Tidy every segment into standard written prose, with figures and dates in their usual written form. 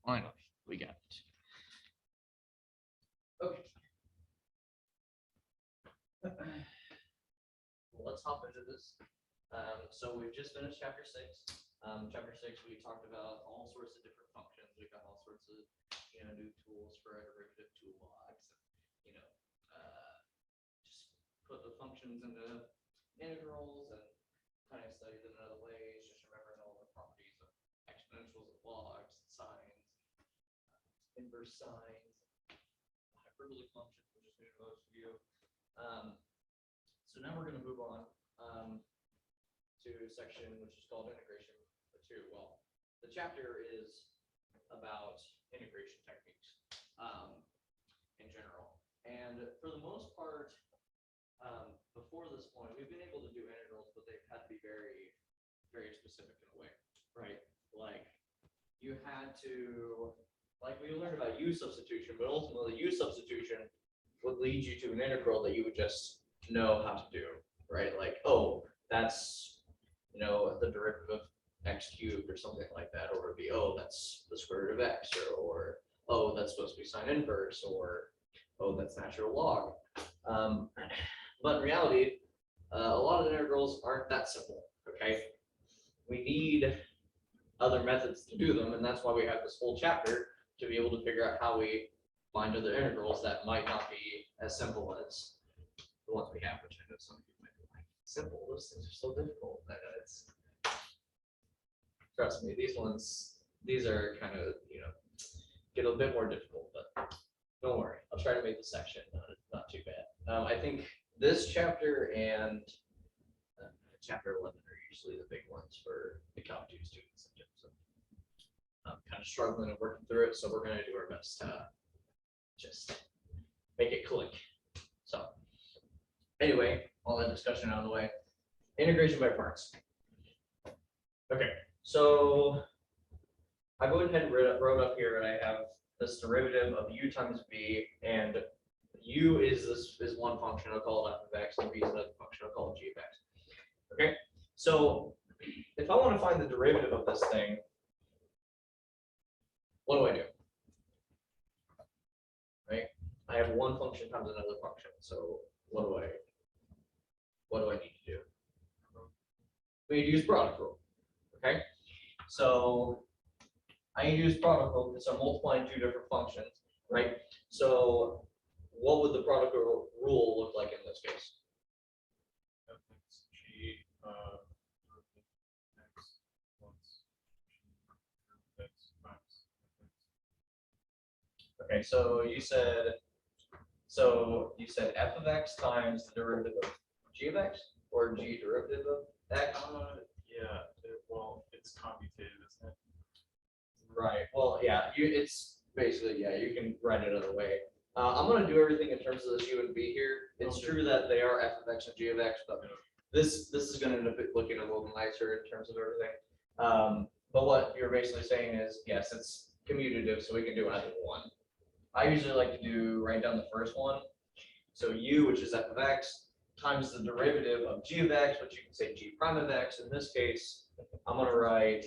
Finally, we got it. Okay. Well, let's hop into this. So we've just finished chapter 6. Chapter 6, we talked about all sorts of different functions. We got all sorts of new tools for a derivative toolbox. Just put the functions into integrals and kind of study them in other ways. Just remembering all the properties of exponentials of logs, sines, inverse sines, hyperbolic functions, which is new to most of you. So now we're going to move on to a section which is called integration 2. Well, the chapter is about integration techniques in general. And for the most part, before this point, we've been able to do integrals, but they've had to be very, very specific in a way, right? Like you had to, like we learned about U substitution, but ultimately U substitution would lead you to an integral that you would just know how to do, right? Like, oh, that's, the derivative of x cubed or something like that, or it'd be, oh, that's the square root of x, or oh, that's supposed to be sine inverse, or oh, that's natural log. But in reality, a lot of the integrals aren't that simple, okay? We need other methods to do them, and that's why we have this whole chapter to be able to figure out how we find other integrals that might not be as simple as the ones we have, which I know some people might be like, simple, those things are so difficult. Trust me, these are kind of, get a bit more difficult, but don't worry, I'll try to make the section not too bad. I think this chapter and chapter 11 are usually the big ones for the Calc 2 students. So I'm kind of struggling and working through it, so we're going to do our best to just make it click. So anyway, all that discussion out of the way, integration by parts. Okay, so I go ahead and wrote up here, and I have this derivative of u times v, and u is one function, I'll call it f of x, and v is another function, I'll call it g of x. Okay, so if I want to find the derivative of this thing, what do I do? Right, I have one function times another function, so what do I need to do? We need to use product rule. Okay, so I need to use product rule because I'm multiplying two different functions, right? So what would the product rule look like in this case? G x plus x times. Okay, so you said f of x times the derivative of g of x, or g derivative of x? Yeah, well, it's commutative, isn't it? Right. Well, yeah. It's basically, yeah. You can write it another way. I'm going to do everything in terms of this u and v here. It's Okay. true that they are f of x and g of x, but this is going to end up looking a little nicer in terms of everything. But what you're basically saying is, yes, it's commutative, so we can do either one. I usually like to write down the first one. So u, which is f of x, times the derivative of g of x, which you can say g prime of x. In this case, I'm going to write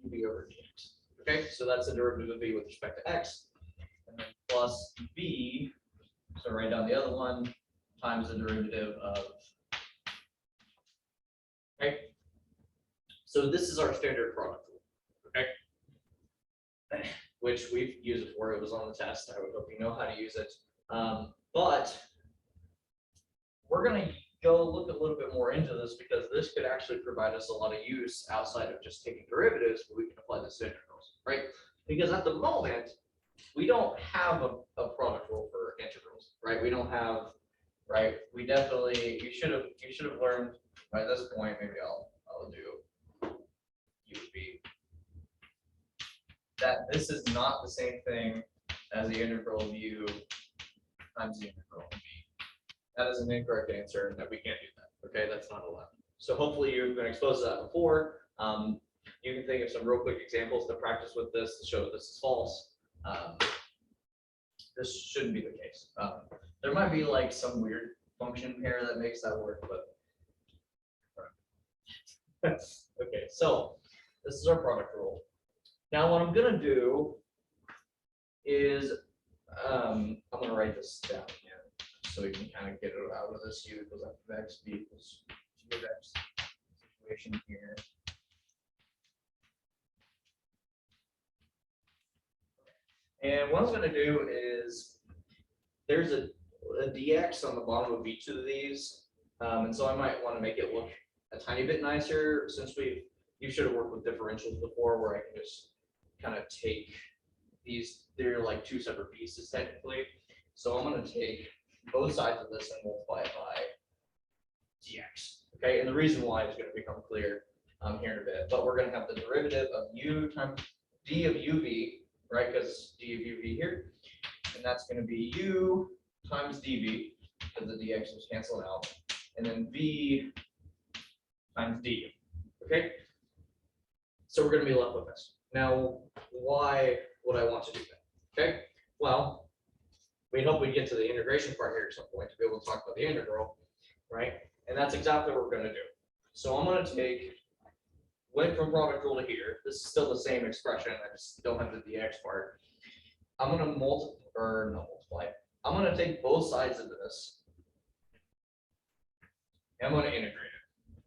v over dx. Okay, so that's the derivative of v with respect to x, and then plus v, so write down the other one, times the derivative of, okay, so this is our standard product rule, okay, which we've used before. It was on the test. I would hope you know how to use it, but we're going to go look a little bit more into this, because this could actually provide us a lot of use outside of just taking derivatives, but we can apply this to integrals, right? Because at the moment, we don't have a product rule for integrals, right? We don't have, right? We definitely, you should have learned by this point. Maybe I'll do u of v, that this is not the same thing as the integral of u times the integral of v. That is an incorrect answer, and that we can't do that. Okay, that's not allowed. So hopefully you've been exposed to that before. You can think of some real quick examples to practice with this to show that this is false. This shouldn't be the case. There might be like some weird function pair that makes that work, but okay. So this is our product rule. Now what I'm gonna do is, I'm gonna write this down here, so we can kind of get it out of this u equals f of x, b equals g of x situation here. And what I'm gonna do is, there's a dx on the bottom of each of these, and so I might want to make it look a tiny bit nicer, since you should have worked with differentials before, where I can just kind of take these, they're like two separate pieces technically. So I'm going to take both sides of this and multiply it by dx. Okay, and the reason why is going to become clear here in a bit. But we're going to have the derivative of u times d of uv, right? Because d of uv here, and that's going to be u times dv, because the dx was canceled out, and then v times d. Okay, so we're going to be left with this. Now, why would I want to do that? Okay, well, we hope we get to the integration part here at some point to be able to talk about the integral, right? And that's exactly what we're going to do. So I'm going to take, went from product rule to here. This is still the same expression. I just don't have the dx part. I'm going to multiply. I'm going to take both sides of this, and I'm going to integrate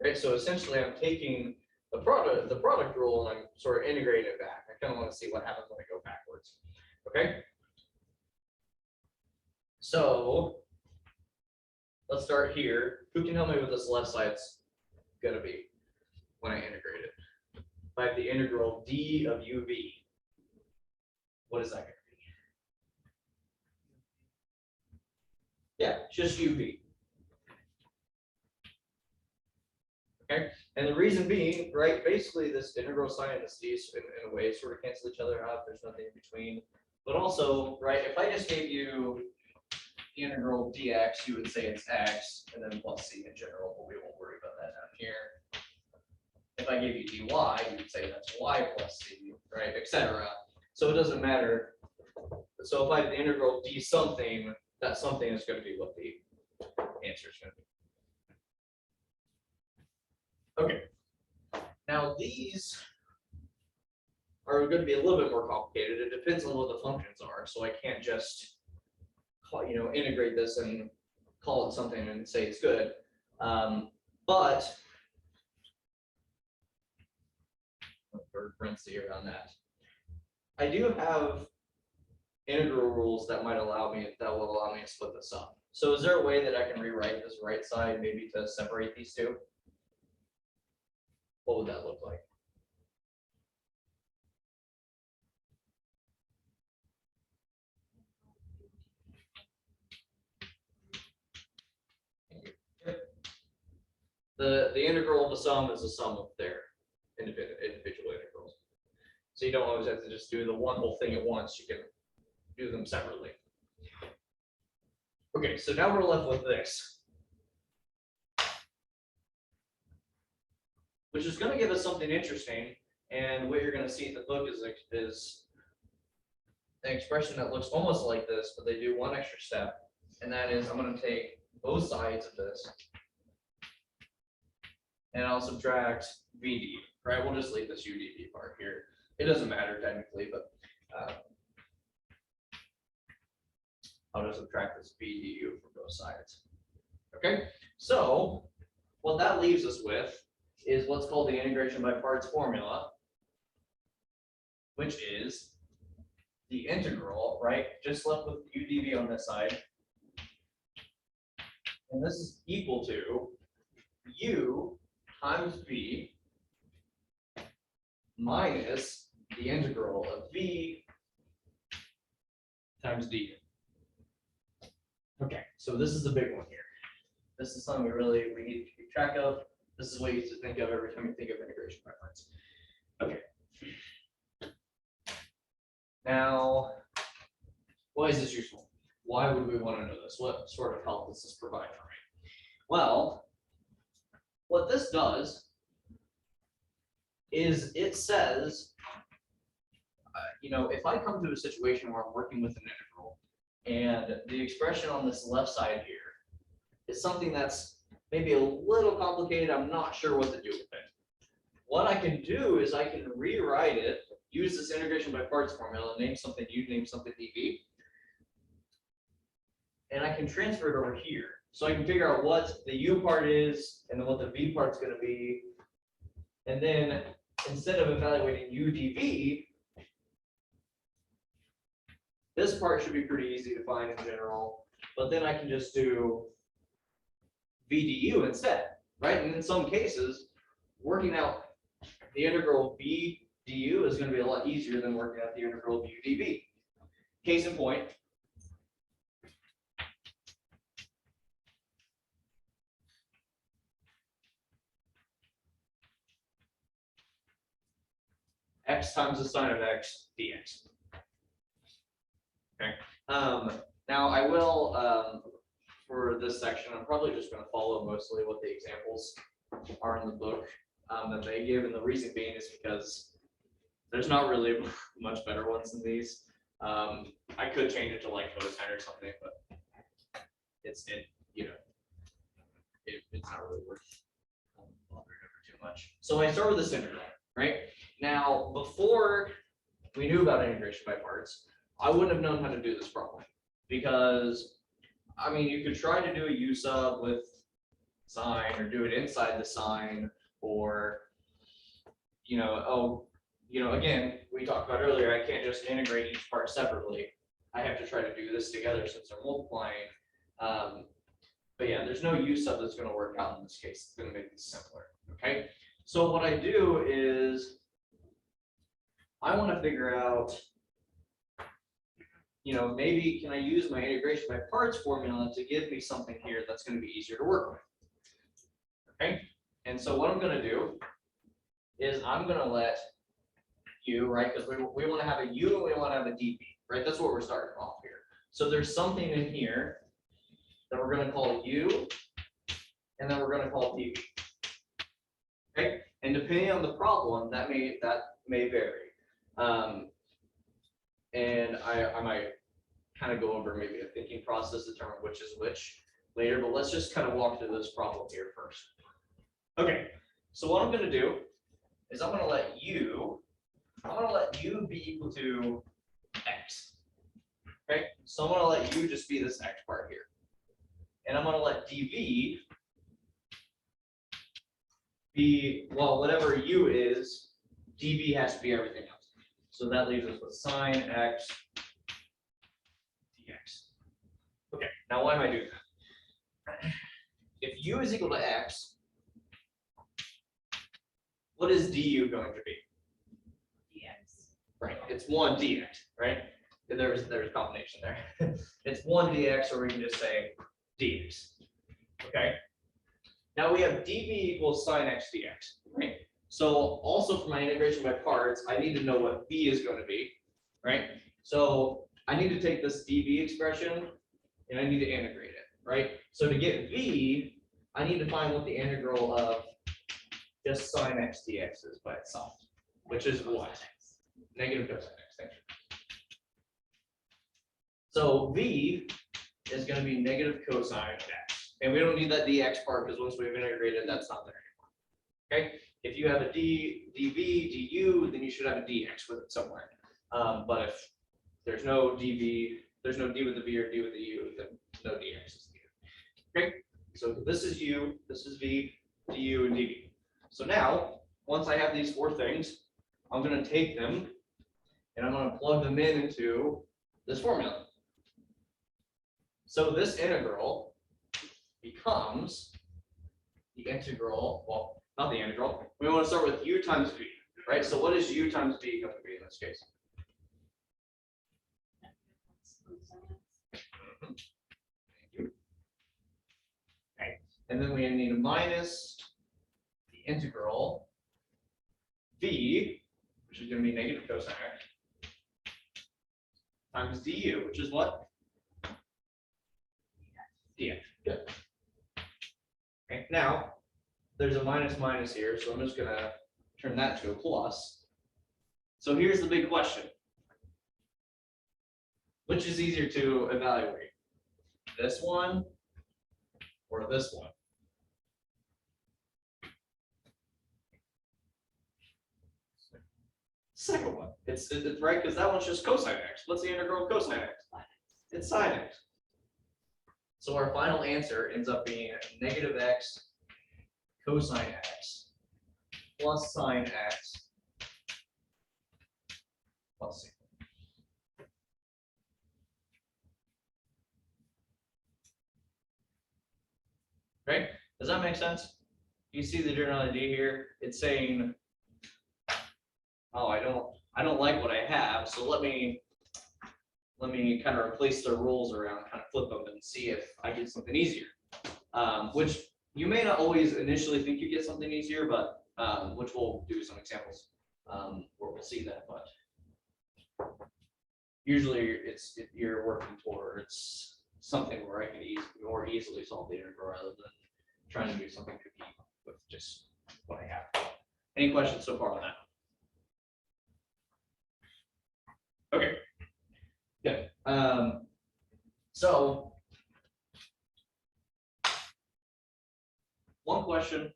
it. Right? So essentially, I'm taking the product rule, and I'm sort of integrating it back. I kind of want to see what happens when I go backwards. Okay. So let's start here. Who can help me with this left side's gonna be when I integrate it? If I have the integral d of uv, what is that gonna be? Yeah, just uv. Okay, and the reason being, right, basically this integral sign and this d in a way sort of cancel each other out. There's nothing in between. But also, right, if I just gave you the integral dx, you would say it's x, and then plus c in general, but we won't worry about that down here. If I gave you dy, you would say that's y plus c, right, etc. So it doesn't matter. So if I have the integral d something, that something is going to be what the answer is going to be. Okay, now these are going to be a little bit more complicated. It depends on what the functions are. So I can't just integrate this and call it something and say it's good. But for parentheses around that, I do have integral rules that will allow me to split this up. So is there a way that I can rewrite this right side maybe to separate these two? What would that look like? The integral of the sum is the sum of their individual integrals. So you don't always have to just do the one whole thing at once. You can do them separately. Okay, so now we're left with this, which is going to give us something interesting. And what you're going to see in the book is an expression that looks almost like this, but they do one extra step, and that is I'm going to take both sides of this, and I'll subtract VD, right? We'll just leave this UDV part here. It doesn't matter technically, but I'll just subtract this VDU from both sides. Okay, so what that leaves us with is what's called the integration by parts formula, which is the integral, right? Just left with UDV on this side. And this is equal to U times V minus the integral of V times D. Okay, so this is the big one here. This is something we need to keep track of. This is what you have to think of every time you think of integration by parts. Okay. Now, why is this useful? Why would we want to know this? What sort of help does this provide for me? Well, what this does is it says, if I come to a situation where I'm working with an integral and the expression on this left side here is something that's maybe a little complicated, I'm not sure what to do with it. What I can do is I can rewrite it use this integration by parts formula, name something u, name something dv, and I can transfer it over here. So I can figure out what the u part is and then what the v part's going to be. And then instead of evaluating u dv, this part should be pretty easy to find in general, but then I can just do v du instead, right? And in some cases, working out the integral v du is going to be a lot easier than working out the integral of u dv. Case in point, x times the sine of x dx. Okay. Now I will, for this section, I'm probably just going to follow mostly what the examples are in the book that they give, and the reason being is because there's not really much better ones than these. I could change it to like cosine or something, but it's not really worth bothering over too much. So I start with this integral, right? Now, before we knew about integration by parts, I wouldn't have known how to do this problem because, I mean, you could try to do a u sub with sine or do it inside the sine, or, again, we talked about earlier, I can't just integrate each part separately. I have to try to do this together since they're multiplying. But yeah, there's no u sub that's going to work out in this case. It's going to make this simpler. Okay. So what I do is I want to figure out, maybe can I use my integration by parts formula to give me something here that's going to be easier to work with. Okay. And so what I'm going to do is I'm going to let u, right? Because we want to have a u and we want to have a dv, right? That's what we're starting off here. So there's something in here that we're going to call u, and then we're going to call dv. Okay, and depending on the problem, that may vary. And I might kind of go over maybe a thinking process to determine which is which later, but let's just kind of walk through this problem here first. Okay, so what I'm going to do is I'm going to let u be equal to x. Okay, so I'm going to let u just be this x part here. And I'm going to let dv be, well, whatever u is, dv has to be everything else. So that leaves us with sine x dx. Okay, now why am I doing that? If u is equal to x, what is du going to be? Dx. Right, it's 1 dx, right? There's a combination there. It's 1 dx, or we can just say dx. Okay. Now we have dv equals sine x dx, right? So also for my integration by parts, I need to know what v is going to be, right? So I need to take this dv expression and I need to integrate it, right? So to get v, I need to find what the integral of just sine x dx is by itself, which is what? Negative cosine x. Thank you. So v is going to be negative cosine x. And we don't need that dx part because once we've integrated, that's not there anymore. Okay? If you have a dv, du, then you should have a dx with it somewhere. But if there's no dv, there's no d with the v or d with the u, then no dx is needed. Okay? So this is u, this is v, du, and dv. So now, once I have these four things, I'm going to take them and I'm going to plug them into this formula. So this integral becomes the integral, well, not the integral. We want to start with u times v, right? So what is u times v going to be in this case? Thank you. Okay, and then we need a minus the integral v, which is going to be negative cosine x, times du, which is what? dx. Good. Okay, now there's a minus here, so I'm just going to turn that to a plus. So here's the big question. Which is easier to evaluate? This one or this one? Second one, it's right, because that one's just cosine x. What's the integral of cosine x? It's sine x. So our final answer ends up being negative x cosine x plus sine x plus c. Right? Does that make sense? You see the general idea here? It's saying, oh, I don't like what I have, so let me kind of replace the rules around, kind of flip them and see if I get something easier. Which you may not always initially think you get something easier, but which we'll do some examples where we'll see that. But usually you're working towards something where I can more easily solve the integral rather than trying to do something tricky with just what I have. Any questions so far on that? Okay. Good. So one question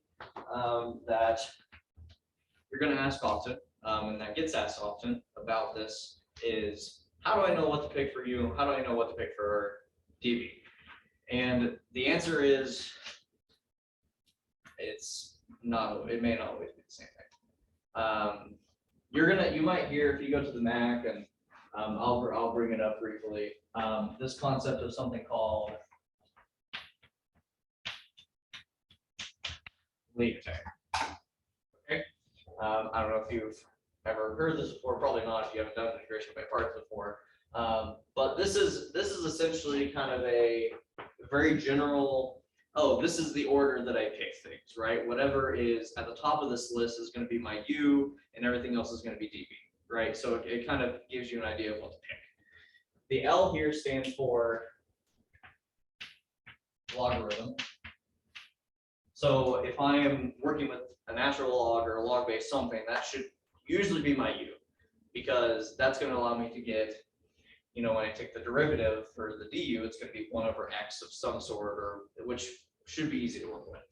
that you're going to ask often, and that gets asked often about this is, how do I know what to pick for U? How do I know what to pick for dV? And the answer is, it may not always be the same thing. You might hear, if you go to the Mac, and I'll bring it up briefly, this concept of something called lead tag. Okay. I don't know if you've ever heard this before, probably not if you haven't done integration by parts before. But this is essentially kind of a very general, this is the order that I pick things, right? Whatever is at the top of this list is going to be my U, and everything else is going to be dV, right? So it kind of gives you an idea of what to pick. The L here stands for logarithm. So if I am working with a natural log or a log-based something, that should usually be my U, because that's going to allow me to get, when I take the derivative for the du, it's going to be 1 over x of some sort, or which should be easy to work with.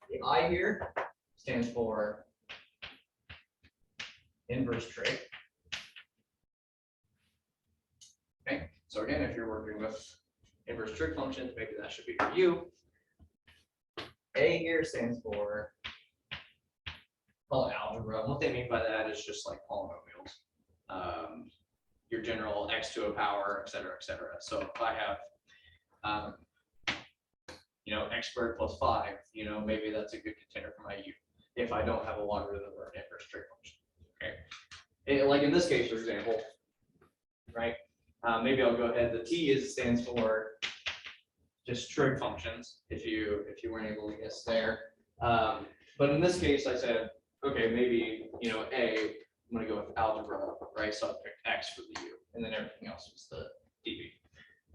The I here stands for inverse trig. Okay, so again, if you're working with inverse trig functions, maybe that should be your U. A here stands for, call it algebra. And what they mean by that is just like polynomials. Your general x to a power, et cetera, et cetera. So if I have, x squared plus 5, maybe that's a good container for my U if I don't have a logarithm or an inverse trig function. Okay. Like in this case, for example, right? Maybe I'll go ahead. The T stands for just trig functions, if you weren't able to guess there. But in this case, I said, okay, maybe, A, I'm going to go with algebra, right? So I picked x for the U, and then everything else was the dV.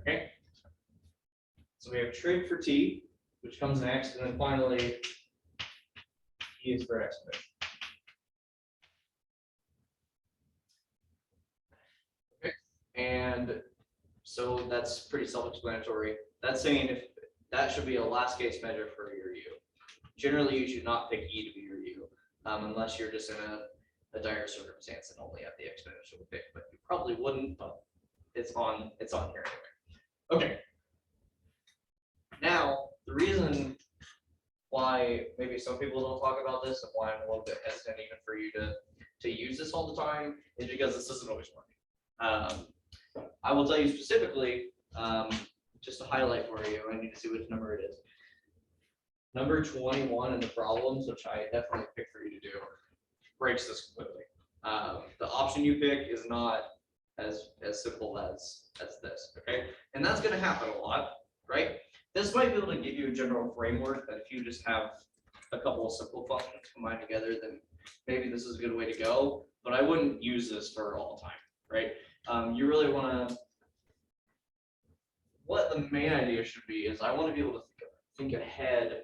Okay. So we have trig for T, which comes next, and then finally, E is for exponent. Okay. And so that's pretty self-explanatory. That's saying if that should be a last case measure for your U. Generally, you should not pick E to be your U, unless you're just in a dire circumstance and only have the exponential to pick, but you probably wouldn't, but it's on here anyway. Okay. Now, the reason why maybe some people don't talk about this and why I'm a little bit hesitant even for you to use this all the time is because this doesn't always work. I will tell you specifically, just to highlight for you, I need to see which number it is. Number 21 in the problems, which I definitely picked for you to do, breaks this completely. The option you pick is not as simple as this, okay? And that's going to happen a lot, right? This might be able to give you a general framework that if you just have a couple of simple functions combined together, then maybe this is a good way to go, but I wouldn't use this for all time, right? You really want to, what the main idea should be is I want to be able to think ahead,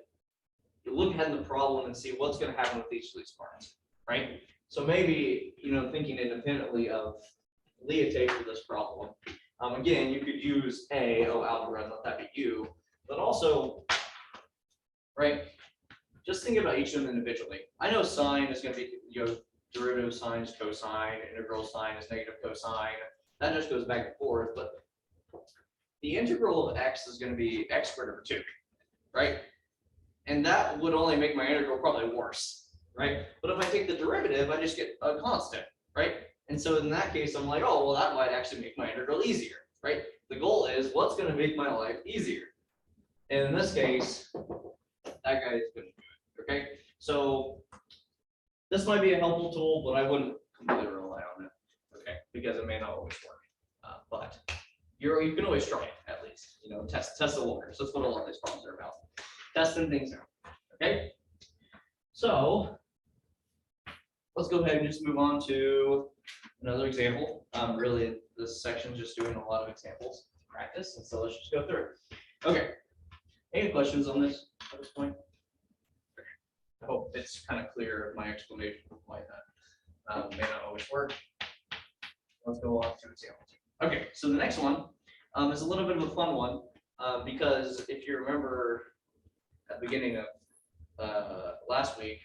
look ahead in the problem and see what's going to happen with each of these parts, right? So maybe, thinking independently of Leotate for this problem, again, you could use algebra and let that be U, but also, right, just think about each of them individually. I know sine is going to be, derivative sign is cosine, integral sign is negative cosine. That just goes back and forth, but the integral of x is going to be x squared over 2, right? And that would only make my integral probably worse, right? But if I take the derivative, I just get a constant, right? And so in that case, I'm like, oh, well, that might actually make my integral easier, right? The goal is what's going to make my life easier. And in this case, that guy is going to do it, okay? So this might be a helpful tool, but I wouldn't completely rely on it, okay? Because it may not always work. But you can always try it at least, test the waters. That's what a lot of these problems are about. Testing things out, okay? So let's go ahead and just move on to another example. Really, this section is just doing a lot of examples to practice, and so let's just go through it. Okay, any questions on this at this point? I hope it's kind of clear my explanation of why that may not always work. Let's go on to example 2. Okay, so the next one is a little bit of a fun one because if you remember at the beginning of last week,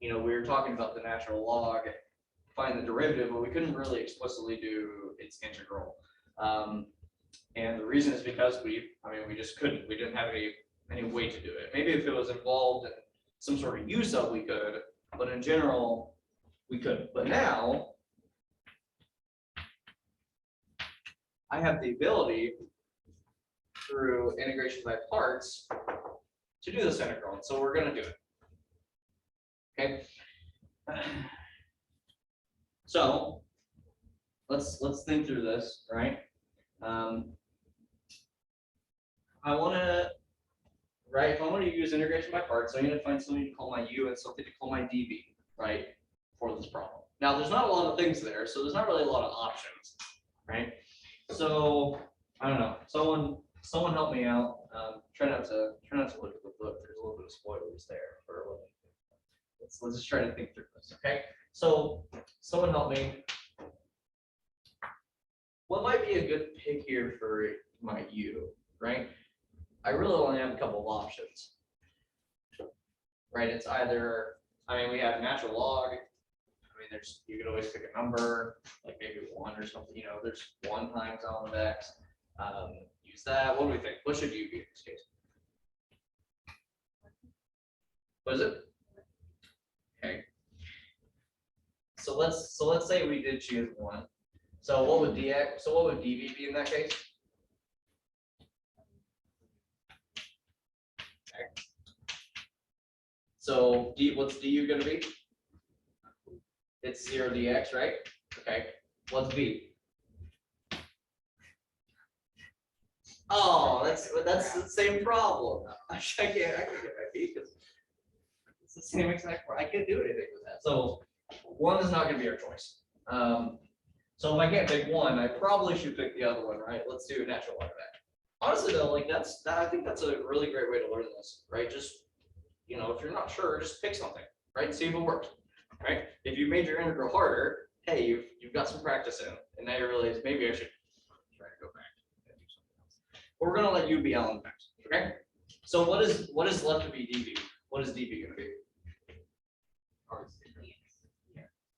we were talking about the natural log, find the derivative, but we couldn't really explicitly do its integral. And the reason is because we just couldn't. We didn't have any way to do it. Maybe if it was involved in some sort of use of, we could, but in general, we couldn't. But now, I have the ability through integration by parts to do this integral, and so we're going to do it. Okay. So let's think through this, right? If I want to use integration by parts, I need to find something to call my u and something to call my dv, right, for this problem. Now, there's not a lot of things there, so there's not really a lot of options, right? So I don't know. Someone help me out. Try not to look at the book. There's a little bit of spoilers there for a little. Let's just try to think through this, okay? So someone help me. What might be a good pick here for my u, right? I really only have a couple of options, right? It's either, we have natural log. You could always pick a number, like maybe 1 or something. There's 1 times ln of x. Use that. What do we think? What should u be in this case? What is it? Okay. So let's say we did choose 1. So what would dv be in that case? Okay. So what's du going to be? It's 0 dx, right? Okay. What's v? Oh, that's the same problem. I can't get my v because it's the same exact. I can't do anything with that. So 1 is not going to be our choice. So if I can't pick 1, I probably should pick the other one, right? Let's do natural log of x. Honestly, though, I think that's a really great way to learn this, right? Just if you're not sure, just pick something, right? See if it works, right? If you made your integral harder, hey, you've got some practice in, and now you realize maybe I should try to go back and do something else. But we're gonna let u be ln of x, okay? So what is left to be dv? What is dv gonna be?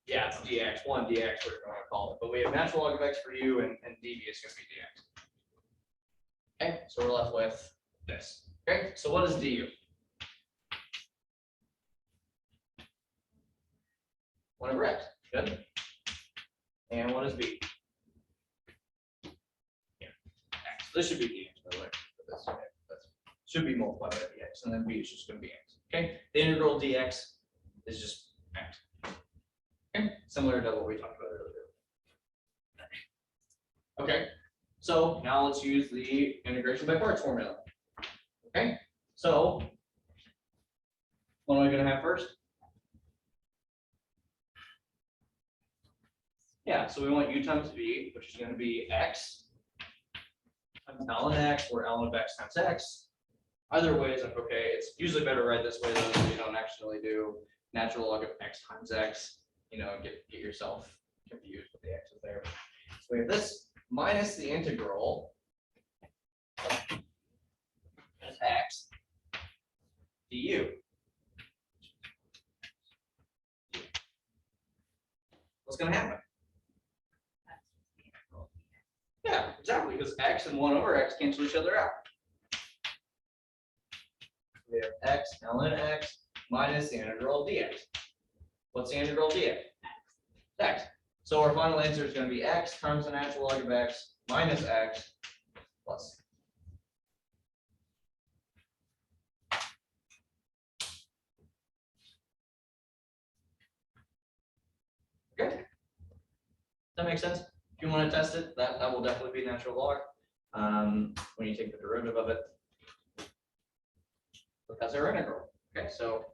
Yeah, it's dx, 1 dx, we're going to call it. But we have natural log of x for u, and dv is going to be dx. Okay, so we're left with this. Okay, so what is du? 1 over x. Good. And what is v? Yeah, x. This should be dx, by the way. This should be multiplied by dx, and then v is just going to be x. Okay, the integral of dx is just x. Okay, similar to what we talked about earlier. Okay, so now let's use the integration by parts formula. Okay, so what am I going to have first? Yeah, so we want u times v, which is going to be x times ln x, or ln of x times x. Either way is okay. It's usually better to write this way though, so you don't actually do natural log of x times x. Get yourself confused with the x's there. So we have this minus the integral of x du. what's gonna happen? That's the integral of dx. Yeah, exactly, because x and 1 over x cancel each other out. We have x ln x minus the integral of dx. What's the integral of dx? X. So our final answer is going to be x times the natural log of x minus x plus. Okay. Does that make sense? If you want to test it, that will definitely be natural log when you take the derivative of it. But that's our integral. Okay, so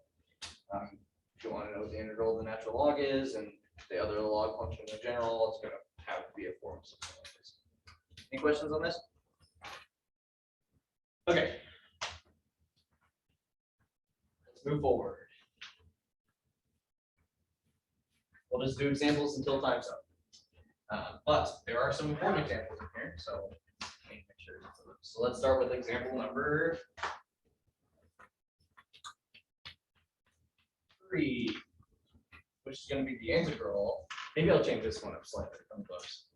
if you want to know what the integral of the natural log is and the other log function in general, it's going to have to be a form of something like this. Any questions on this? Okay. Let's move forward. We'll just do examples until time's up. But there are some important examples in here, so make sure. So let's start with example number 3, which is going to be the integral. Maybe I'll change this one up slightly from close.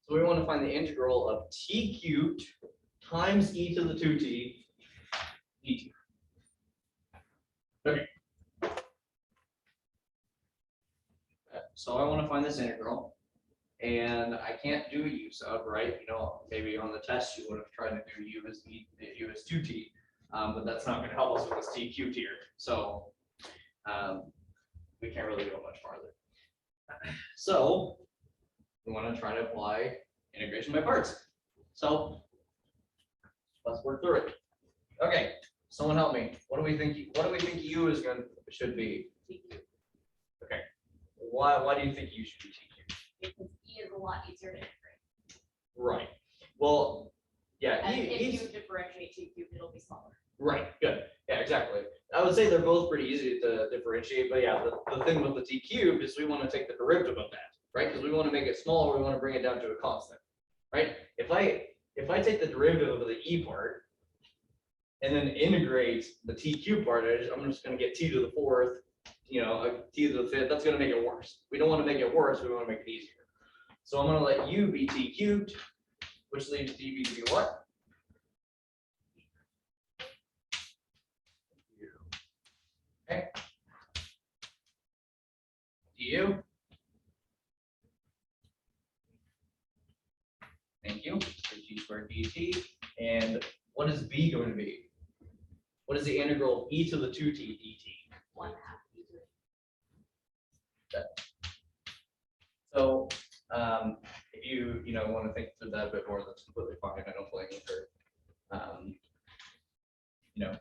So we want to find the integral of t cubed times e to the 2t dt. Okay. So I want to find this integral, and I can't do a u sub, right? You know, maybe on the test you would have tried to do u as 2t, but that's not going to help us with this t cubed here. So we can't really go much farther. So we want to try to apply integration by parts. So let's work through it. Okay, someone help me. What do we think u is should be? T cubed. Okay. Why do you think u should be t cubed? Because e is a lot easier to integrate. Right. Well, yeah, And e, if e's- you differentiate t cubed, it'll be smaller. right, good. Yeah, exactly. I would say they're both pretty easy to differentiate, but yeah, the thing with the t cubed is we want to take the derivative of that, right? Because we want to make it smaller, we want to bring it down to a constant, right? If I take the derivative of the e part and then integrate the t cubed part, I'm just going to get t to the 4th, you know, t to the 5th. That's going to make it worse. We don't want to make it worse. We want to make it easier. So I'm going to let u be t cubed, which leaves dv to be what? Okay. du. Thank you. So t squared dt. And what is b going to be? What is the integral of e to the 2t dt? 1/2 e to the So if you want to think through that a bit more, that's completely fine. I don't blame you for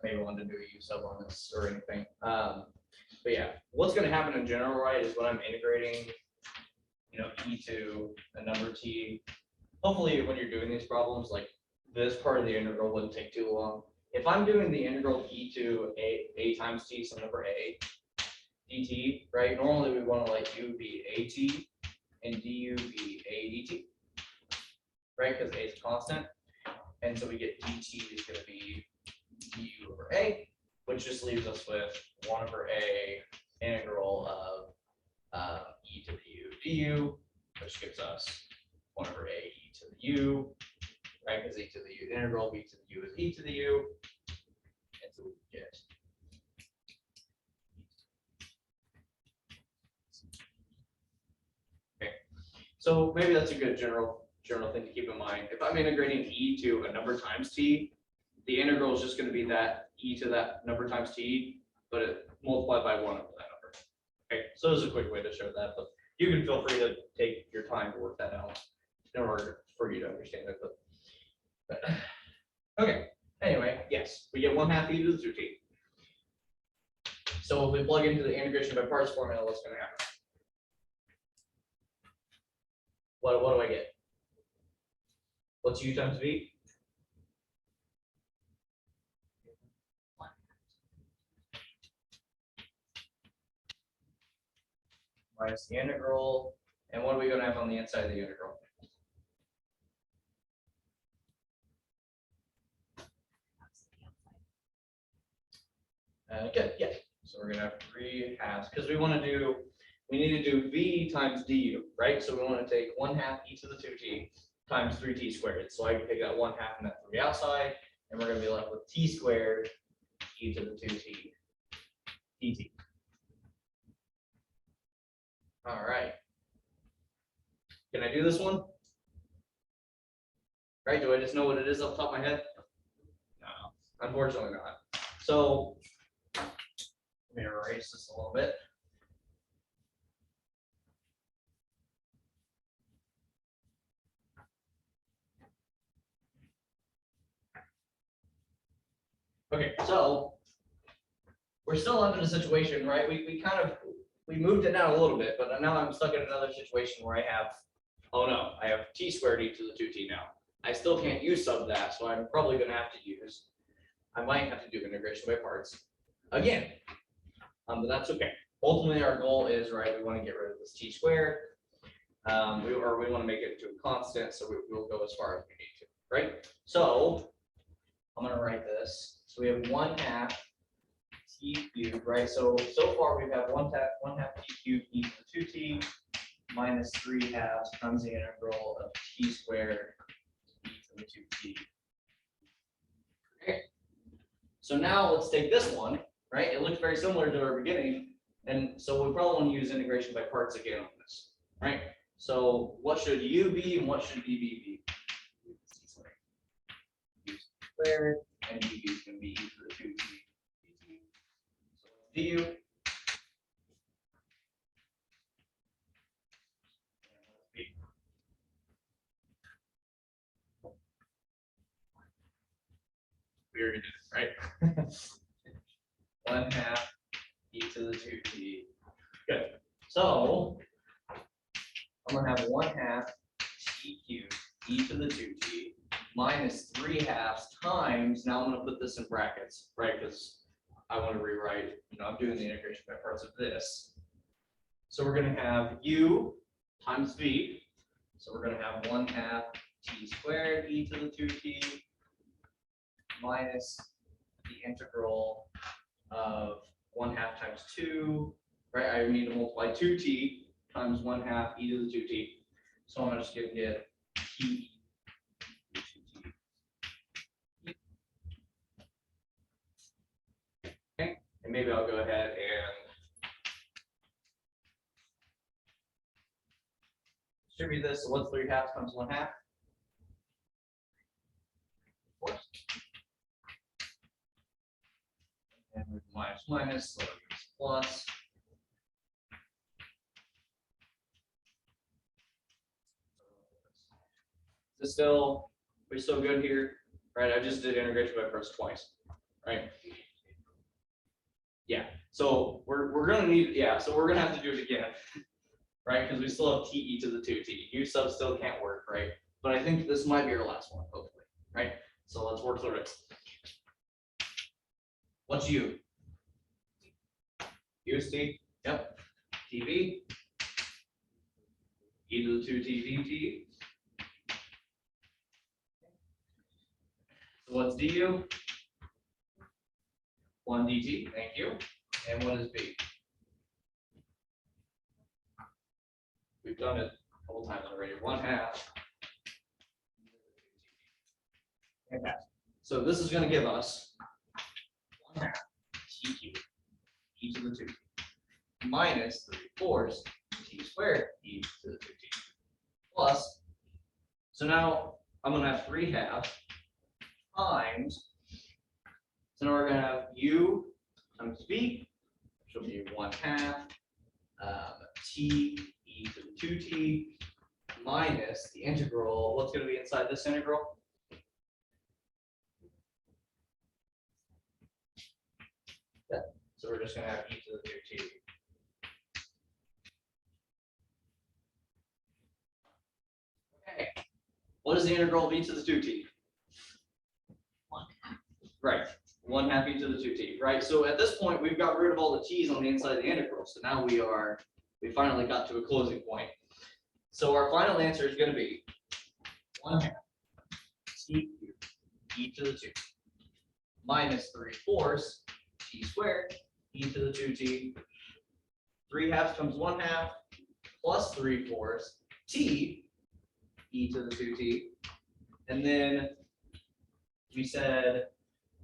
maybe wanting to do a u sub on this or anything. But yeah, what's going to happen in general, right, is when I'm integrating e to a number t. Hopefully, when you're doing these problems, like this part of the integral wouldn't take too long. If I'm doing the integral of e to a times t, some number a dt, right? Normally we want to let u be at and du be a dt, right? Because a is a constant, and so we get dt is going to be du over a, which just leaves us with 1 over a integral of e to the u du, which gives us 1 over a e to the u, right? Because e to the u integral of e to the u is e to the u, and so we get so maybe that's a good general thing to keep in mind. If I'm integrating e to a number times t, the integral is just going to be that e to that number times t, but it multiplied by 1 over that number. Okay, so there's a quick way to show that, but you can feel free to take your time to work that out in order for you to understand it. But okay, anyway, yes, we get 1/2 e to the 2t. So if we plug into the integration by parts formula, what's going to happen? What do I get? What's u times v? 1. Minus the integral. And what are we going to have on the inside of the integral? Good, yeah. So we're gonna have 3/2, because we need to do v times du, right? So we want to take 1/2 e to the 2t times 3t squared. So I can take that 1/2 and that 3 outside, and we're gonna be left with t squared e to the 2t dt. All right. Can I do this one? Right, do I just know what it is off the top of my head? No, unfortunately not. So let me erase this a little bit. Okay, so we're still under the situation, right? We moved it down a little bit, but now I'm stuck in another situation where I have, oh no, I have t squared e to the 2t now. I still can't use sub that, so I'm probably gonna have to use, I might have to do integration by parts again. But that's okay. Ultimately, our goal is, right, we want to get rid of this t squared. We want to make it into a constant, so we'll go as far as we need to, right? So I'm gonna write this. So we have 1/2 t cubed, right? So far we have 1/2 t cubed e to the 2t minus 3/2 times the integral of t squared e to the 2t. Okay. So now let's take this one, right? It looks very similar to our beginning, and so we probably want to use integration by parts again on this, right? So what should u be and what should dv be? Squared and dv is going to be e to the 2t. So du. We already did it, right? 1/2 e to the 2t. Good. So I'm gonna have 1/2 t cubed e to the 2t minus 3/2 times. Now I'm gonna put this in brackets, right? Because I want to rewrite. I'm doing the integration by parts of this. So we're gonna have u times v. So we're gonna have 1/2 t squared e to the 2t minus the integral of 1/2 times 2, right? I need to multiply 2t times 1/2 e to the 2t. So I'm just going to get t to 2t. Okay, and maybe I'll go ahead and distribute this. So what's 3/2 times 1/2? And with minus, so it's plus. Is this still, we're still good here, right? I just did integration by parts twice, right? Yeah, so we're gonna need, so we're gonna have to do it again, right? Because we still have t e to the 2t. U sub still can't work, right? But I think this might be our last one, hopefully, right? So let's work through it. What's u? U is t, yep. TV. E to the 2t dt. So what's du? 1 dt, thank you. And what is b? We've done it a couple times already. 1/2. Okay. So this is going to give us 1/2 t cubed e to the 2t minus 3/4 t squared e to the 2t plus. So now I'm going to have 3/2 times. So now we're going to have u times v, which will be 1/2 t e to the 2t minus the integral. What's going to be inside this integral? So we're just going to have e to the 2t. Okay. What is the integral of e to the 2t? 1/2. Right. 1/2 e to the 2t. Right. So at this point, we've got rid of all the t's on the inside of the integral. So now we finally got to a closing point. So our final answer is going to be 1/2 t cubed e to the 2 minus 3/4 t t squared, e to the 2t. 3/2 times 1/2 plus 3/4 t, e to the 2t. And then we said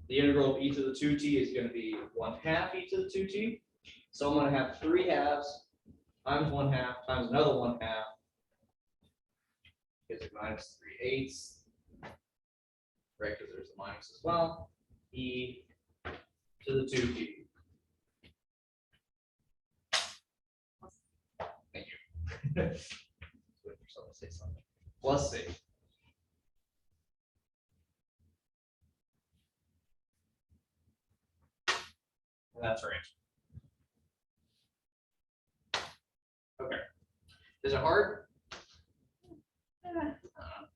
the integral of e to the 2t is going to be 1/2 e to the 2t. So I'm going to have 3/2 times 1/2 times another 1/2 gives it minus 3/8. Right, because there's a minus as well. E to the 2t. Thank you. Wait for someone to say something. Plus C. And that's our answer. Okay. Is it hard? I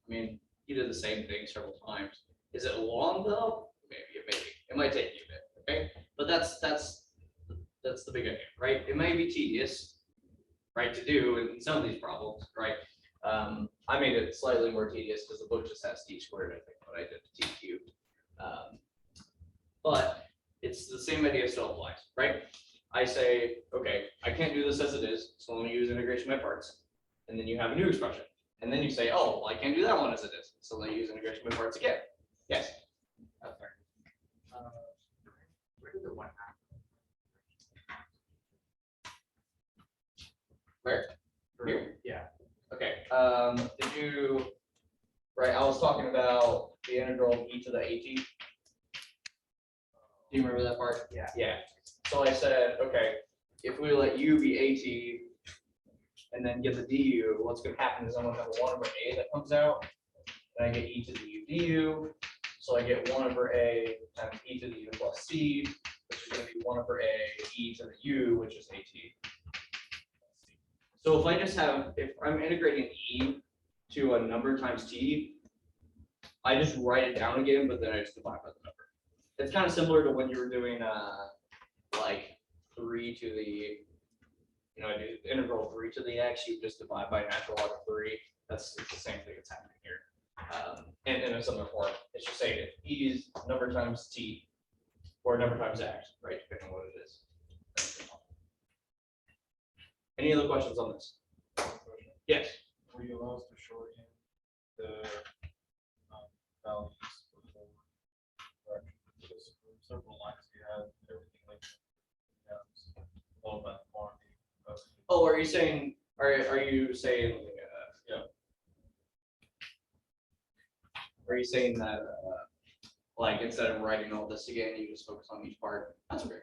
mean, you did the same thing several times. Is it long though? Maybe. It might take you a bit, okay? But that's the big idea, right? It may be tedious, right, to do in some of these problems, right? I made it slightly more tedious because the book just has t squared, I think, but I did t cubed. But it's the same idea still applies, right? I say, okay, I can't do this as it is, so let me use integration by parts. And then you have a new expression. And then you say, oh, well, I can't do that one as it is, so let me use integration by parts again. Yes. That's fair. Where did the 1/2? Where? Here? Yeah. Okay, did you, right, I was talking about the integral of e to the at. Do you remember that part? Yeah. Yeah, so I said, okay, if we let u be at and then get the du, what's gonna happen is I'm gonna have a 1/a that comes out, and I get e to the u du, so I get 1/a times e to the u plus c, which is gonna be 1/a e to the u, which is at. So if I just have, if I'm integrating e to a number times t, I just write it down again, but then I just divide by the number. It's kind of similar to when you were doing like 3 to the, I do the integral of 3 to the x, you just divide by natural log of 3. It's the same thing that's happening here. And in a similar form, it's just saying if e is number times t or number times x, right, depending on what it is. Any other questions on this? Yes. Were you allowed to shorthand the values before correction? Because for several lines you had everything like all about quantity. Oh, are you saying? Are you saying? Yeah. Are you saying that like instead of writing all this again, you just focus on each part? That's okay.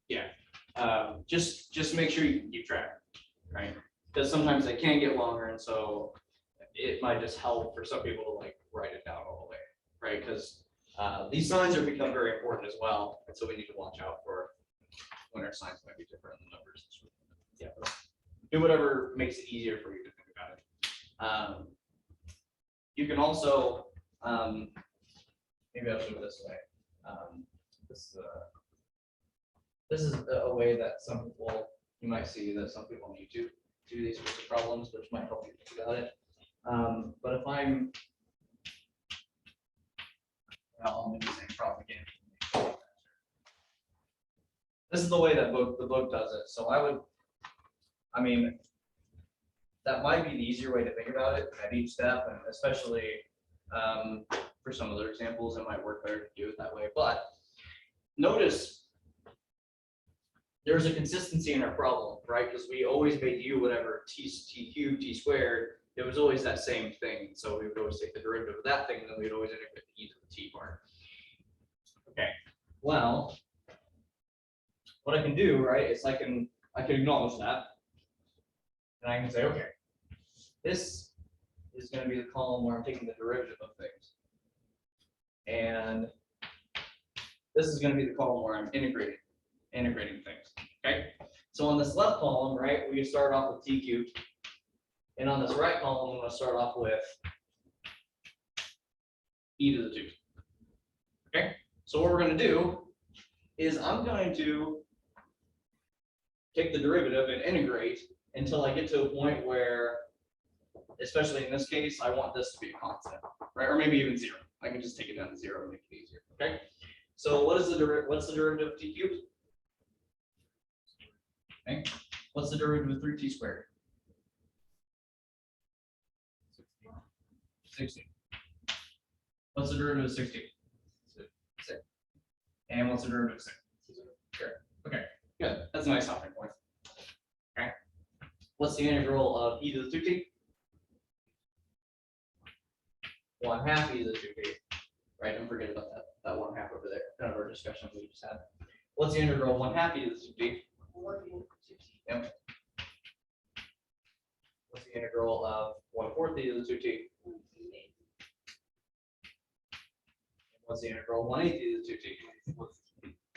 Yeah. Just make sure you can keep track, right? Because sometimes they can get longer, and so it might just help for some people to like write it down all the way, right? Because these signs are become very important as well, and so we need to watch out for when our signs might be different than numbers. Yeah, do whatever makes it easier for you to think about it. You can also maybe I'll do it this way. This is a way that some people, you might see that some people need to do these sorts of problems, which might help you think about it. But if I'm, I'll do the same problem again. This is the way that the book does it. So I mean, that might be the easier way to think about it at each step, and especially for some other examples, it might work better to do it that way. But notice there's a consistency in our problem, right? Because we always made u whatever t cubed, t squared. It was always that same thing. So we would always take the derivative of that thing, and then we'd always integrate the e to the t part. Okay. Well, what I can do, right, is I can acknowledge that, and I can say, okay, this is going to be the column where I'm taking the derivative of things, and this is going to be the column where I'm integrating things. Okay, so on this left column, right, we start off with t cubed, and on this right column, I'm going to start off with e to the 2. Okay, so what we're going to do is I'm going to take the derivative and integrate until I get to a point where, especially in this case, I want this to be a constant, right, or maybe even 0. I can just take it down to 0 and make it easier. Okay, So what's the derivative of t cubed? Okay. What's the derivative of 3t squared? 16. What's the derivative of 16? 6. And what's the derivative of 6? Sure. Okay, good. That's a nice stopping point. Okay. What's the integral of e to the 2t? 1/2 e to the 2t. Right, don't forget about that 1/2 over there. Kind of our discussion we just had. What's the integral of 1/2 e to the 2t? Yep. What's the integral of 1/4 e to the 2t? What's the integral of 1/8 e to the 2t?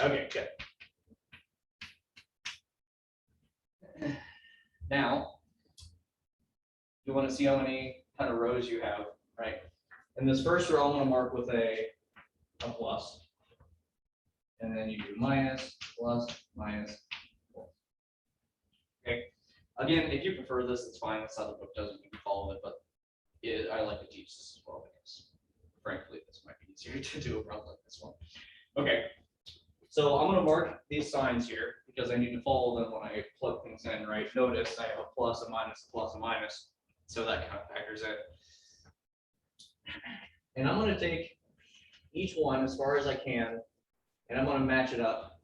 Okay, good. Now, you want to see how many kind of rows you have, right? In this first row, I'm going to mark with a plus. And then you do minus, plus, minus, plus. Okay. Again, if you prefer this, it's fine. That's how the book does it. You can follow it, but I like to teach this as well because, frankly, this might be easier to do a problem like this one. Okay. So I'm going to mark these signs here because I need to follow them when I plug things in, right? Notice I have a plus, a minus, a plus, a minus. So that kind of factors in. And I'm going to take each one as far as I can, and I'm going to match them up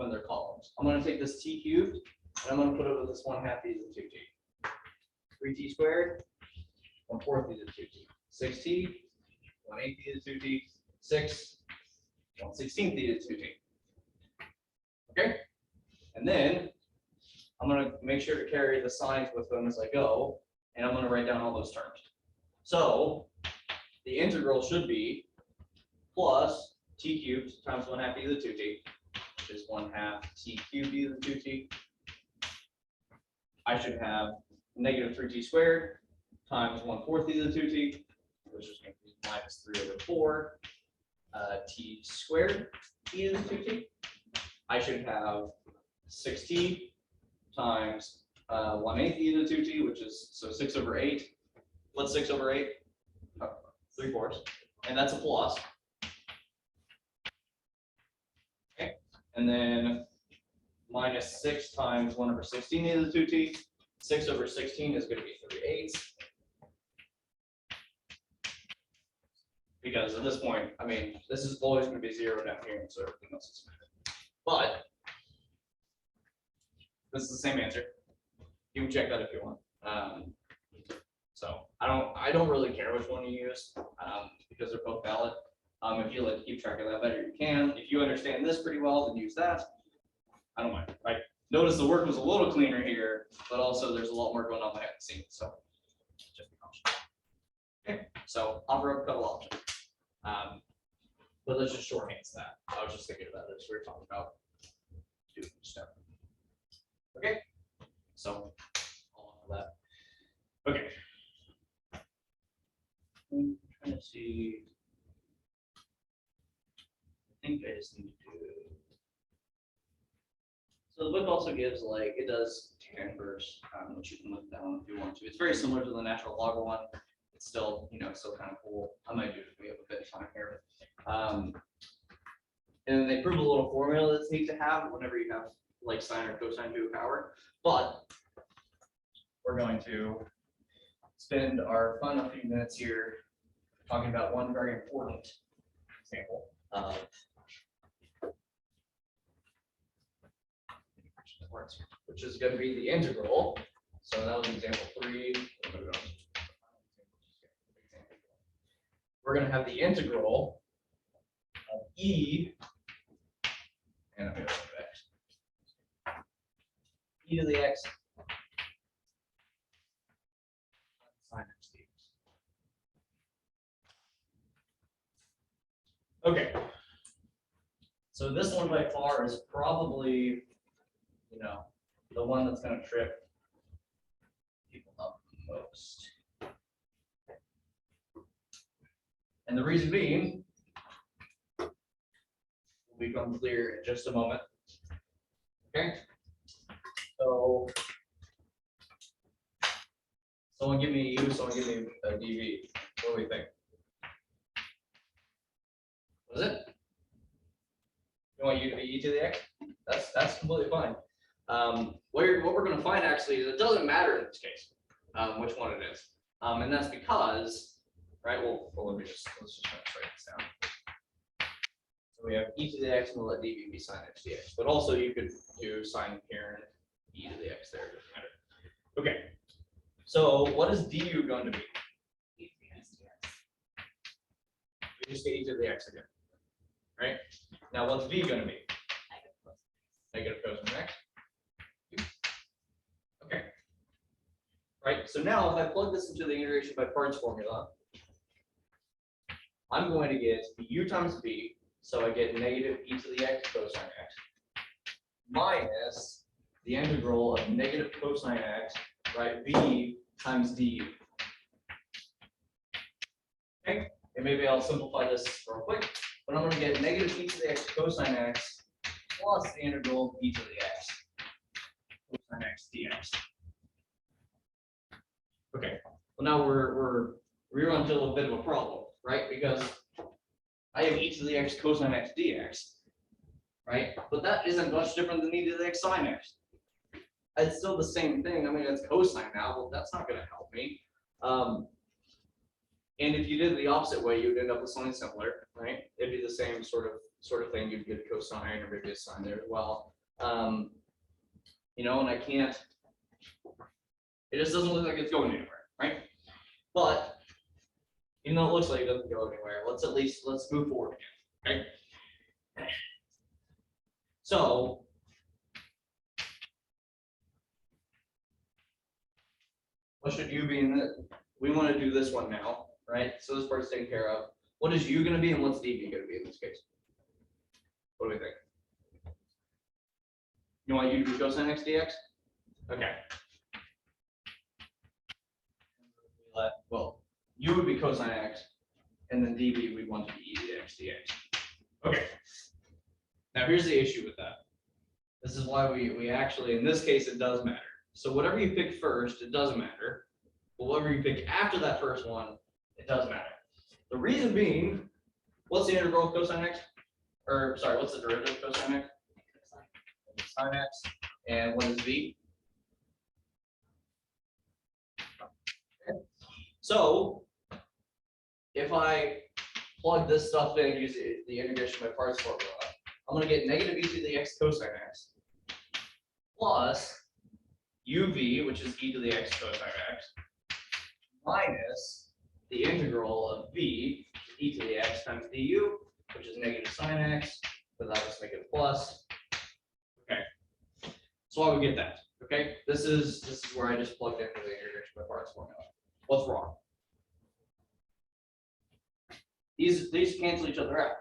in their columns. I'm going to take this t cubed, and I'm going to put it with this 1/2 e to the 2t. 3t squared, 1/4 e to the 2t. 6t, 1/8 e to the 2t. 6, 1/16 e to the 2t. Okay? And then I'm going to make sure to carry the signs with them as I go, and I'm going to write down all those terms. So the integral should be plus t cubed times 1/2 e to the 2t, which is 1/2 t cubed e to the 2t. I should have negative 3t squared times 1/4 e to the 2t, which is going to be minus 3/4 t squared e to the 2t. I should have 6t times 1/8 e to the 2t, which is so 6/8. What's 6/8? 3/4, and that's a plus. Okay, and then minus 6 times 1/16 e to the 2t. 6/16 is going to be 3/8. Because at this point, I mean, this is always going to be 0 down here, and so everything else is. But this is the same answer. You can check that if you want. So I don't really care which one you use because they're both valid. If you like to keep track of that better, you can. If you understand this pretty well, then use that. I don't mind. Right? Notice the work was a little cleaner here, but also there's a lot more going on behind the scenes. So just be cautious. Okay. So offer up a couple options. But let's just shorthand that. I was just thinking about it as we were talking about doing stuff. Okay. So all of that. Okay. I'm trying to see. I think I just need to do. So the book also gives it does tan inverse, which you can look down if you want to. It's very similar to the natural log one. It's still, still kind of cool. I might do it if we have a bit of time here. And they prove a little formula that's neat to have whenever you have sine or cosine to a power. But we're going to spend our fun few minutes here talking about one very important example of which is going to be the integral. So that was example 3. We're going to have the integral of e and I'm going to x. E to the x sine x dx. Okay. So this one by far is probably, the one that's going to trip people up the most. And the reason being will become clear in just a moment. Okay. So someone give me a U, someone give me a DV. What do we think? Was it? You want u to be e to the x? That's completely fine. What we're gonna find actually is it doesn't matter in this case, which one it is. And that's because, right, well, let's just write this down. So we have e to the x, and we'll let dv be sine x dx, but also you could do sine here and e to the x there, it doesn't matter. Okay, so what is du going to be? We just get e to the x again, right? Now what's v going to be? Negative cosine x. Okay. Right, so now if I plug this into the integration by parts formula, I'm going to get u times v, so I get negative e to the x cosine x, minus the integral of negative cosine x, right, v times du. Okay, and maybe I'll simplify this real quick, but I'm going to get negative e to the x cosine x plus the integral of e to the x cosine x dx. Okay, well now we're run into a bit of a problem, right? Because I have e to the x cosine x dx, right? But that isn't much different than e to the x sine x. It's still the same thing. I mean, it's cosine now. Well, that's not going to help me. And if you did it the opposite way, you'd end up with something similar, right? It'd be the same sort of thing. You'd get a cosine or maybe a sine there as well. You know, and I can't. It just doesn't look like it's going anywhere, right? But even though it looks like it doesn't go anywhere, let's move forward again. Okay. So what should u be in this? We want to do this one now, right? So this part's taken care of. What is u going to be and what's dv going to be in this case? What do we think? You want u to be cosine x dx? Okay. Well, u would be cosine x, and then dv we'd want to be e to the x dx. Okay. Now here's the issue with that. This is why we actually, in this case, it does matter. So whatever you pick first, it doesn't matter. But whatever you pick after that first one, it does matter. The reason being, what's the integral of cosine x? Or sorry, what's the derivative of cosine x? Sine x. And what is v? So if I plug this stuff in and use the integration by parts formula, I'm going to get negative e to the x cosine x plus uv, which is e to the x cosine x, minus the integral of v, e to the x times du, which is negative sine x, but that was negative plus. Okay, so I would get that. Okay, this is where I just plugged into the integration by parts formula. What's wrong? These cancel each other out.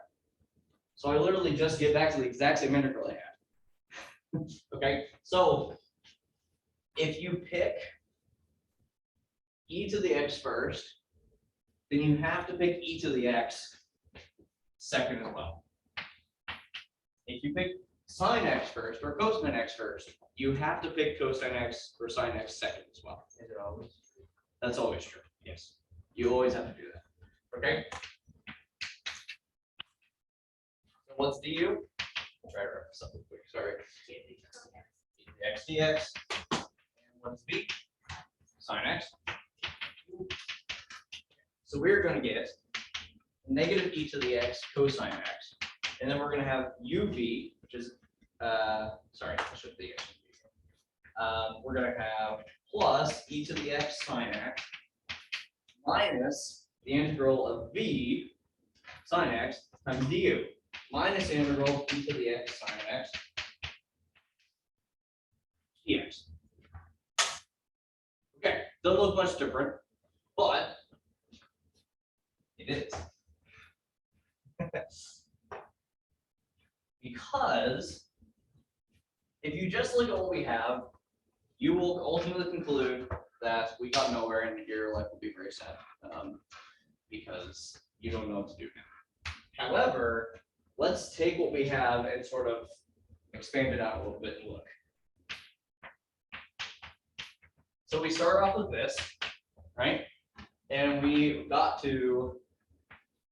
So I literally just get back to the exact same integral I had. Okay, so if you pick e to the x first, then you have to pick e to the x second as well. If you pick sine x first or cosine x first, you have to pick cosine x or sine x second as well. Is it always true? That's always true. Yes, you always have to do that. Okay. So what's du? I'll try to write this up real quick. Sorry. X dx. And what's v? Sine x. So we're going to get negative e to the x cosine x, and then we're going to have uv, which is sorry, I should be. We're going to have plus e to the x sine x minus the integral of v sine x times du minus the integral e to the x sine x dx. Okay, doesn't look much different, but it is. Because if you just look at what we have, you will ultimately conclude that we got nowhere and your life will be very sad, because you don't know what to do now. However, let's take what we have and sort of expand it out a little bit and look. So we start off with this, right? And we got to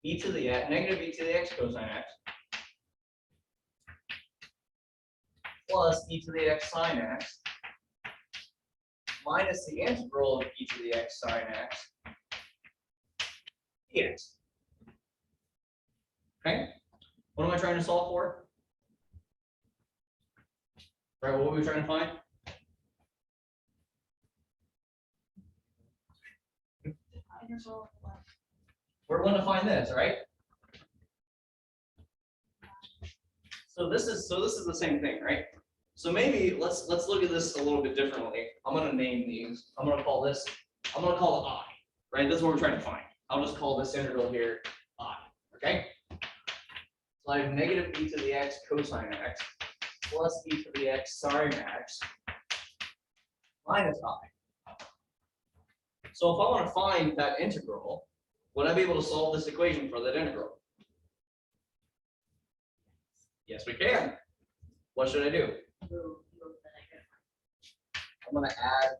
e to the x, negative e to the x cosine x plus e to the x sine x minus the integral of e to the x sine x dx. Okay, what am I trying to solve for? Right, what were we trying to find? Integral of what? We're going to find this, right? So this is the same thing, right? So maybe let's look at this a little bit differently. I'm going to name these. I'm going to call it I, right? That's what we're trying to find. I'll just call this integral here I, okay? So I have negative e to the x cosine x plus e to the x sine x minus I. So if I want to find that integral, would I be able to solve this equation for that integral? Yes, we can. What should I do? Move the negative. I'm going to add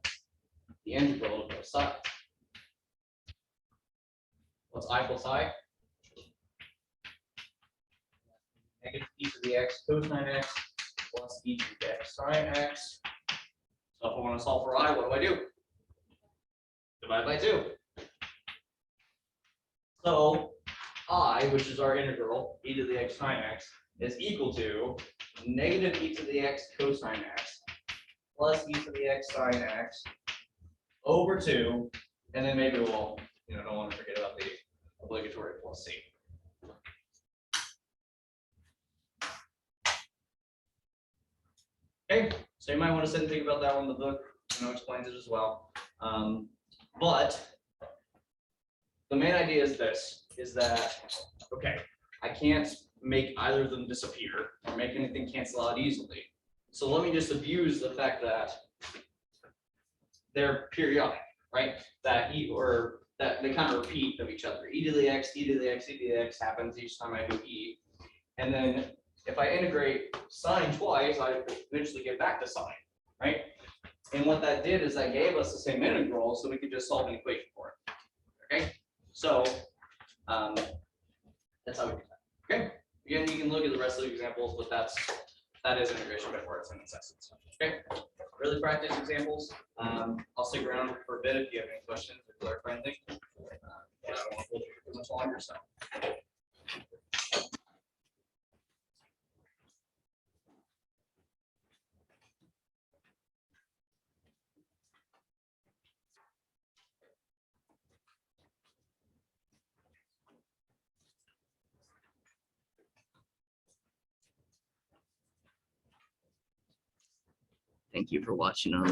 the integral to both sides. What's I plus I? Negative e to the x cosine x plus e to the x sine x. So if I want to solve for I, what do? Divide by 2. So I, which is our integral, e to the x sine x, is equal to negative e to the x cosine x plus e to the x sine x over 2, and then maybe we'll, don't want to forget about the obligatory plus c. Okay, so you might want to sit and think about that one. The book, explains it as well. But the main idea is this: is that okay? I can't make either of them disappear or make anything cancel out easily. So let me just abuse the fact that they're periodic, right? That they kind of repeat of each other. E to the x, e to the x, e to the x happens each time I do e. And then if I integrate sine twice, I eventually get back to sine, right? And what that did is that gave us the same integral, so we could just solve an equation for it. Okay, so that's how we do that. Okay, again, you can look at the rest of the examples, but that is integration before it's in its essence. Okay, really practice examples. I'll stick around for a bit if you have any questions or clarifying things. I don't want to hold you too much longer, so. Thank you for watching.